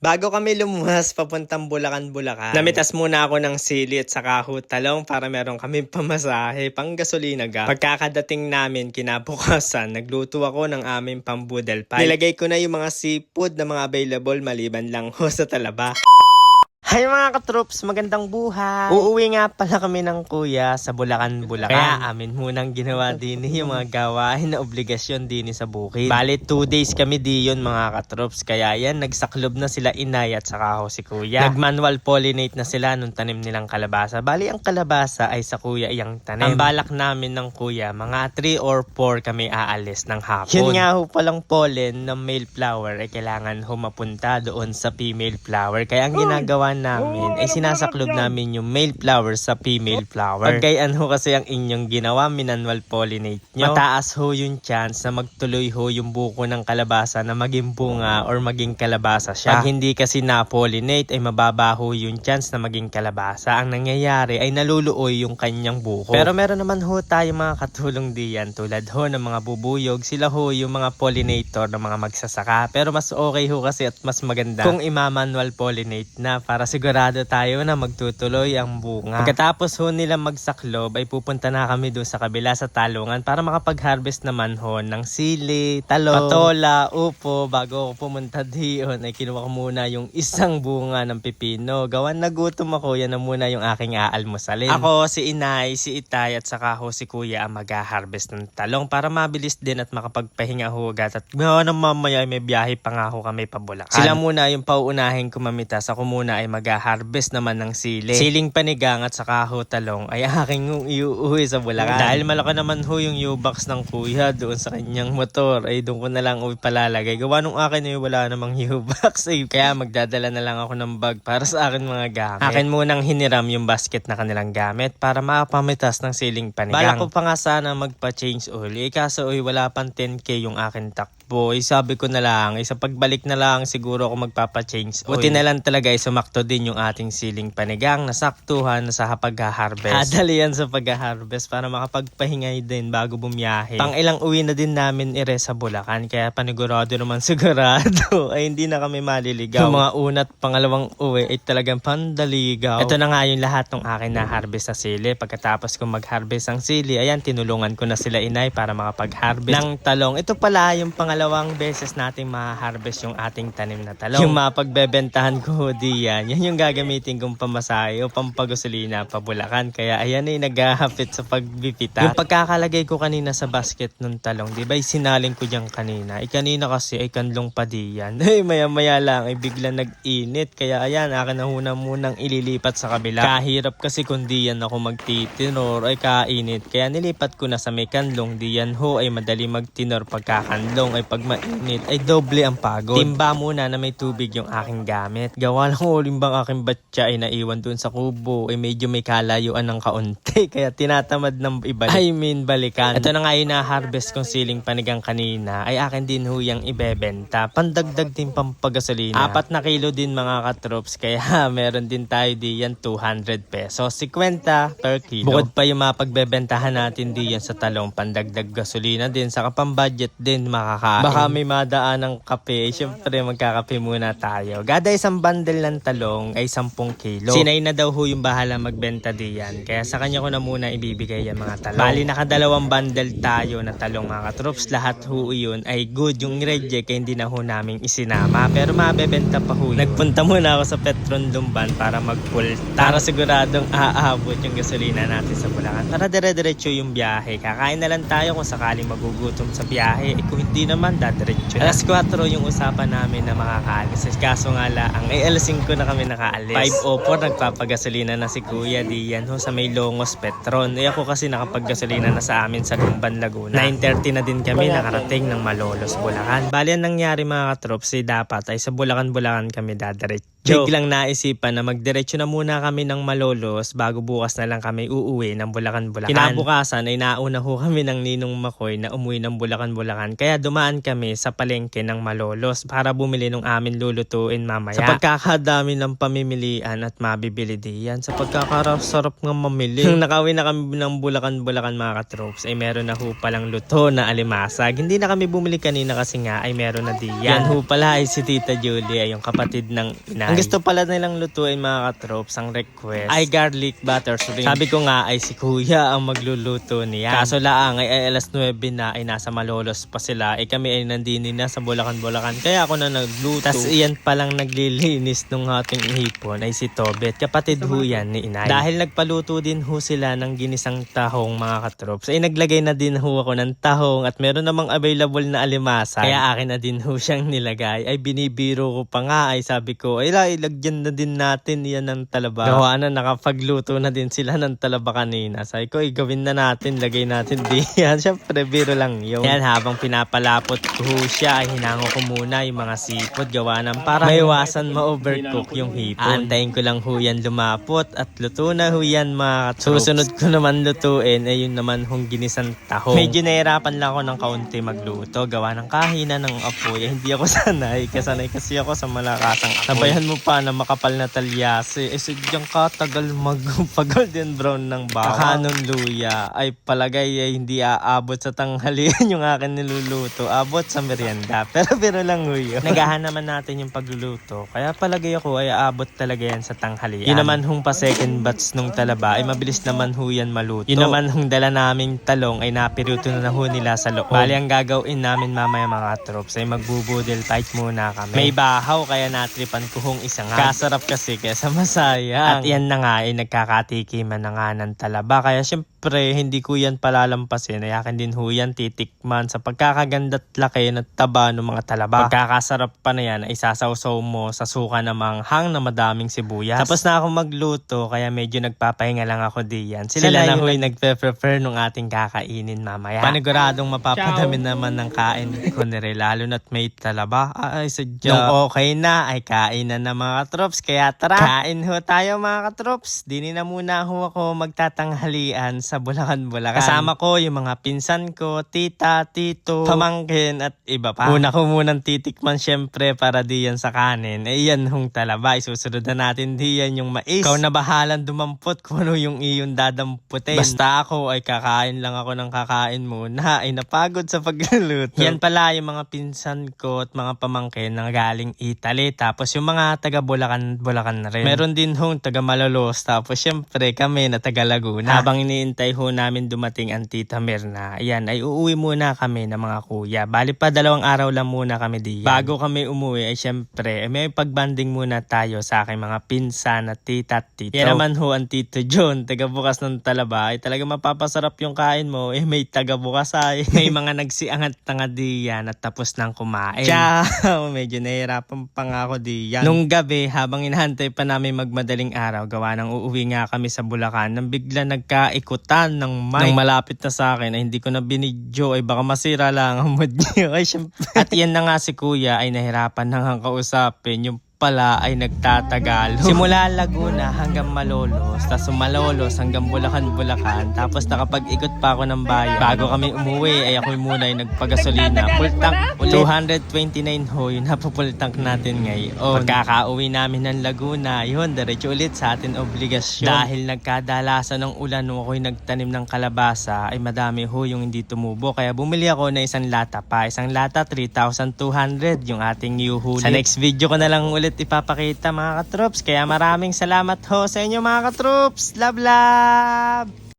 Bago kami lumuwas papuntang Bulacan, namitas muna ako ng sili at saka talong para meron kaming pamasahe, pang gasolina ga. Pagkakadating namin kinabukasan, nagluto ako ng aming pambudel pie. Nilagay ko na yung mga seafood na mga available maliban lang ho sa talaba. Hi mga katroops, magandang buhay! Uuwi nga pala kami ng kuya sa Bulacan. Kaya amin munang ginawa din yung mga gawain na obligasyon din sa bukid. Bali 2 days kami diyon mga katroops. Kaya yan, nagsaklob na sila inay at saka ako si kuya. Nag-manual pollinate na sila nung tanim nilang kalabasa. Bali ang kalabasa ay sa kuya iyang tanim. Ang balak namin ng kuya, mga 3 or 4 kami aalis ng hapon. Yun nga ho palang pollen ng male flower ay kailangan ho mapunta doon sa female flower. Kaya ang ginagawa namin ay sinasaklob namin yung male flower sa female flower. Pagkayan ho kasi ang inyong ginawa, minanwal pollinate nyo, mataas ho yung chance na magtuloy ho yung buko ng kalabasa na maging bunga or maging kalabasa siya. Pag hindi kasi na-pollinate ay mababa ho yung chance na maging kalabasa. Ang nangyayari ay naluluoy yung kanyang buko. Pero meron naman ho tayo mga katulong diyan tulad ho ng mga bubuyog. Sila ho yung mga pollinator ng mga magsasaka. Pero mas okay ho kasi at mas maganda kung ima-manual pollinate na para sigurado tayo na magtutuloy ang bunga. Pagkatapos ho nila magsaklob ay pupunta na kami doon sa kabila sa talungan para makapag-harvest naman ho ng sili, talong, patola, upo. Bago ako pumunta diyon ay kinuha ko muna yung isang bunga ng pipino. Gawan na gutom ako, yan na muna yung aking aalmusalin. Ako, si inay, si itay at saka ho si kuya ang mag-harvest ng talong para mabilis din at makapagpahinga ho agad. At mamaya may biyahe pa nga ho kami pa Bulacan. Sila muna yung pauunahin kumamitas. Ako muna ay mag-harvest naman ng sili. Siling panigang at saka ho talong ay aking iuuwi sa Bulacan. Dahil malaki naman ho yung U-box ng kuya doon sa kanyang motor ay doon ko na lang palalagay. Gawa nung akin ay wala namang U-box eh. Kaya magdadala na lang ako ng bag para sa akin mga gamit. Akin munang hiniram yung basket na kanilang gamit para makapamitas ng siling panigang. Bala ko pa nga sana magpa-change oil. Kaso wala pang 10k yung akin takbo. Sabi ko na lang, sa pagbalik na lang siguro ako magpapa-change oil. Buti na lang talaga sumakto din yung ating siling panigang, nasaktuhan sa pag-harvest. Adali yan sa pag-harvest para makapagpahingay din bago bumiyahe. Pang ilang uwi na din namin sa Bulacan, kaya panigurado naman sigurado ay hindi na kami maliligaw. Yung mga una't pangalawang uwi ay talagang pandaligaw. Ito na nga yung lahat ng akin na harvest sa sili. Pagkatapos kong mag-harvest ang sili, ayan, tinulungan ko na sila inay para makapag-harvest ng talong. Ito pala yung pangalawang beses nating ma-harvest yung ating tanim na talong. Yung mapagbebentahan ko diyan, yan yung gagamitin kong pamasahe o pampagosolina pa Bulacan. Kaya ayan ay naghahapit sa pagbipita. Yung pagkakalagay ko kanina sa basket ng talong, di ba sinaling ko diyan kanina. Kanina kasi ay kanlong pa diyan. Maya lang ay bigla nag-init. Kaya ayan, akin na munang ililipat sa kabila. Kahirap kasi kung diyan ako magtitinor ay kainit. Kaya nilipat ko na sa may kanlong. Diyan ho ay madali magtinor pagkakanlong. Ay pag mainit ay doble ang pagod. Timba muna na may tubig yung aking gamit. Gawa lang uling bang aking batya ay naiwan dun sa kubo ay medyo may kalayuan ng kaunti kaya tinatamad ng ibalik. Balikan. Ito na nga yung na-harvest kong siling panigang kanina ay akin din huyang ibebenta. Pandagdag din pampagasolina. 4 na kilo din mga katroops kaya meron din tayo diyan 200 pesos. 50 per kilo. Bukod pa yung mapagbebentahan natin diyan sa talong, pandagdag gasolina din saka pambudget din makakain. Baka may madaan ng kape. Siyempre magkakape muna tayo. Gada isang bundle ng talong ay 10 kilo. Sinay na daw ho yung bahala magbenta diyan. Kaya sa kanya ko na muna ibibigay yan mga talong. Bali nakadalawang bundle tayo na talong mga katroops. Lahat ho yun ay good. Yung reject ay hindi na ho namin isinama. Pero mabebenta pa ho yun. Nagpunta muna ako sa Petron Lumban para mag-full tank. Para siguradong aabot yung gasolina natin sa Bulacan. Para dire-diretso yung biyahe. Kakain na lang tayo kung sakaling magugutom sa biyahe. Kung hindi naman, dadiretso na. Alas 4 yung usapan namin na makakaalis. Kaso nga lang, alas 5 na kami nakaalis. 5:04 nagpapagasolina na si Kuya diyan ho sa may Longos Petron. Ako kasi nakapaggasolina na sa amin sa Lumban, Laguna. 9:30 na din kami nakarating ng Malolos, Bulacan. Bali ang nangyari mga katroops dapat ay sa Bulacan kami dadiretso. Biglang naisipan na magdiretso na muna kami ng Malolos bago bukas na lang kami uuwi ng Bulacan. Kinabukasan ay nauna ho kami ng Ninong Makoy na umuwi ng Bulacan. Kaya dumaan kami sa palengke ng Malolos para bumili ng amin lulutuin mamaya. Sa pagkakadami ng pamimilian at mabibili diyan, sa pagkakarap-sarap ng mamili. Nung nakauwi na kami ng Bulacan mga katrops, ay meron na ho palang luto na alimasag. Hindi na kami bumili kanina kasi nga ay meron na diyan. Yan ho pala ay si Tita Julie, ay yung kapatid ng ina. Ang gusto pala nilang lutuin mga katrops, ang request ay garlic butter shrimp. Sabi ko nga ay si Kuya ang magluluto niya. Kaso laang ay alas 9 na ay nasa Malolos pa sila. Ay kami ay nandini na sa Bulacan. Kaya ako na nagluto. Tas iyan palang naglilinis nung ating hipon ay si Tobet. Kapatid ho yan ni inay. Dahil nagpaluto din ho sila ng ginisang tahong mga katrops, ay naglagay na din ho ako ng tahong at meron namang available na alimasag. Kaya akin na din ho siyang nilagay. Ay binibiro ko pa nga ay sabi ko ay ilagyan na din natin yan ng talaba. Gawa na nakapagluto na din sila ng talaba kanina. Sabi ko gawin na natin, lagay natin diyan. Syempre biro lang yun. Yan habang pinapalapot ko siya ay hinango ko muna yung mga sipot gawa ng para maiwasan ma-overcook yung hipon. Aantayin ko lang ho yan lumapot at luto na ho yan mga katrops. Susunod ko naman lutuin ay yun naman hong ginisang tahong. Medyo nahirapan lang ako ng kaunti magluto gawa ng kahina ng apoy. Hindi ako sanay kasi ako sa malakasang apoy. Sabayan mo pa na makapal na talyasi. Sadyang katagal magpa-golden brown ng bawang. Kakanong luya ay palagay ay hindi aabot sa tanghalian yung akin niluluto. Abot sa merienda. Pero lang ho yun. Nagahan naman natin yung pagluluto. Kaya palagay ako ay aabot talaga yan sa tanghalian. Yun naman hong pa second batch nung talaba ay mabilis naman ho yan maluto. Yun naman hong dala naming talong ay napiruto na ho nila sa loob. Bali ang gagawin namin mamaya mga trops ay magbubudel fight muna kami. May bahaw kaya natripan ko hong isa nga. Kasarap kasi kesa masaya. At yan na nga ay nagkakatikiman na nga ng talaba. Kaya syempre hindi ko yan palalampasin. Ay akin din ho yan titikman sa pagkakaganda't laki ng taba ng mga talaba. Pagkakasarap pa na yan ay sasawsaw mo sa suka na manghang na madaming sibuyas. Tapos na ako magluto kaya medyo nagpapahinga lang ako diyan. Sila na ho ay nagpe-prepare nung ating kakainin mamaya. Paniguradong mapapadami naman ng kain ko nire lalo na't may talaba. Ay sadya. Nung okay na ay kain na mga katrops. Kaya tara, kain ho tayo mga katrops. Dini na muna ho ako magtatanghalian sa Bulacan. Kasama ko yung mga pinsan ko, tita, tito, pamangkin at iba pa. Una ko munang titikman syempre para diyan sa kanin. Yan hong talaba. Isusunod na natin diyan yung mais. Ikaw na bahalang dumampot kung ano yung iyong dadamputin. Basta ako ay kakain lang ako ng kakain muna. Ay napagod sa pagluluto. Yan pala yung mga pinsan ko at mga pamangkin na galing Italy. Tapos yung mga taga Bulacan na rin. Meron din hong taga Malolos. Tapos syempre kami na taga Laguna. Habang iniintay ho namin dumating ang Tita Mirna, ayan ay uuwi muna kami ng mga kuya. Bali pa 2 araw lang muna kami diyan. Bago kami umuwi ay syempre may pagbanding muna tayo sa aking mga pinsan at tita at tito. Yan naman ho ang Tito John, taga bukas ng talaba. Ay talaga mapapasarap yung kain mo. May taga bukas ay. May mga nagsiangat na nga diyan at tapos nang kumain. Ciao! Medyo nahirapan pa nga ako diyan. Nung gabi habang inahantay pa namin magmadaling araw, gawa nang uuwi nga kami sa Bulacan, nang bigla nagkaikutan ng mic. Nang malapit na sa akin ay hindi ko na binidyo ay baka masira lang ang mood niyo. Ay syempre. At yan na nga si kuya ay nahirapan nang kausapin yung pala ay nagtatagal. Simula Laguna hanggang Malolos, tapos Malolos hanggang Bulacan. Tapos nakapag-ikot pa ako ng bayan. Bago kami umuwi ay ako muna ay nagpagasolina. Full tank ulit. 229 ho yung napupul tank natin ngayon. Pagkakauwi namin ng Laguna, yun, diretso ulit sa atin obligasyon. Dahil nagkadalasan ng ulan nung ako'y nagtanim ng kalabasa, ay madami ho yung hindi tumubo. Kaya bumili ako na isang lata pa. Isang lata, 3,200 yung ating new huli. Sa next video ko na lang ulit ipapakita mga katrops. Kaya maraming salamat ho sa inyo mga katrops. Love!